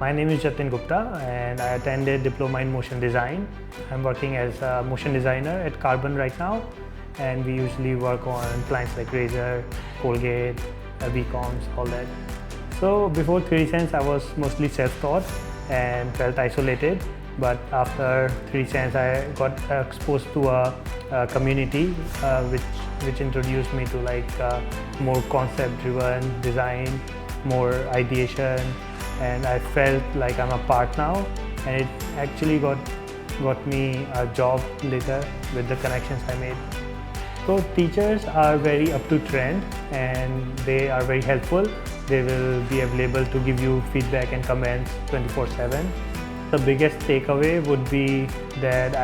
My name is Jatin Gupta and I attended Diploma in Motion Design. I'm working as a motion designer at Carbon right now, and we usually work on clients like Razer, Colgate, VComs, all that. So before 3dsense I was mostly self-taught and felt isolated, but after 3dsense I got exposed to a community which introduced me to more concept-driven design, more ideation, and I felt like I'm a part now, and it actually got me a job later with the connections I made. So teachers are very up to trend and they are very helpful. They will be available to give you feedback and comments 24/7. The biggest takeaway would be that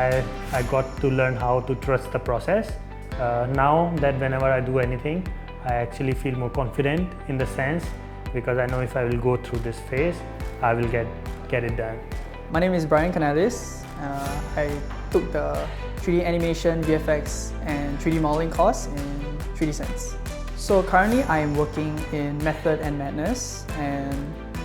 I got to learn how to trust the process. Now that whenever I do anything, I actually feel more confident in the sense because I know if I will go through this phase, I will get it done. My name is Brian Canales. I took the 3D animation, VFX, and 3D modeling course in 3dsense. So currently I am working in Method and Madness, and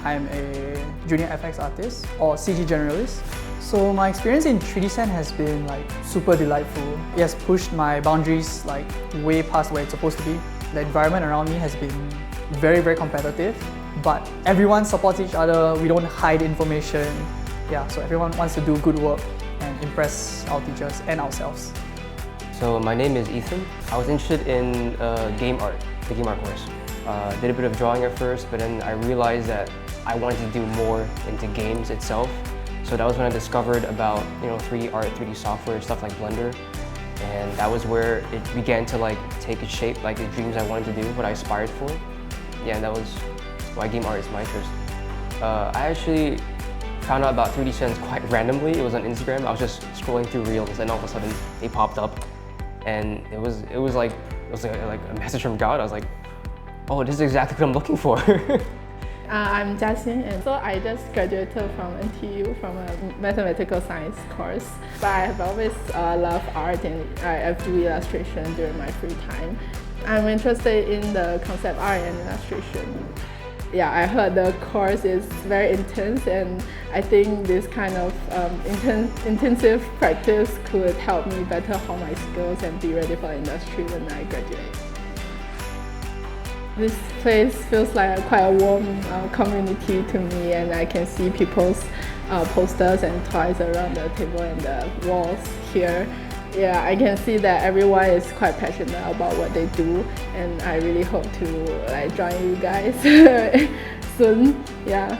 I'm a junior FX artist or CG generalist. So my experience in 3dsense has been super delightful. It has pushed my boundaries way past where it's supposed to be. The environment around me has been very, very competitive, but everyone supports each other. We don't hide information. Yeah, so everyone wants to do good work and impress our teachers and ourselves. So my name is Ethan. I was interested in game art, the game art course. Did a bit of drawing at first, but then I realized that I wanted to do more into games itself. So that was when I discovered about 3D art, 3D software, stuff like Blender. And that was where it began to take its shape, the dreams I wanted to do, what I aspired for. Yeah, and that was why game art is my interest. I actually found out about 3dsense quite randomly. It was on Instagram. I was just scrolling through Reels, and all of a sudden they popped up, and it was like a message from God. I was like, oh, this is exactly what I'm looking for. I'm Jiaxin, and so I just graduated from NTU from a mathematical science course. But I have always loved art, and I do illustration during my free time. I'm interested in the concept art and illustration. Yeah, I heard the course is very intense, and I think this kind of intensive practice could help me better hone my skills and be ready for the industry when I graduate. This place feels like quite a warm community to me, and I can see people's posters and toys around the table and the walls here. Yeah, I can see that everyone is quite passionate about what they do, and I really hope to join you guys soon. Yeah.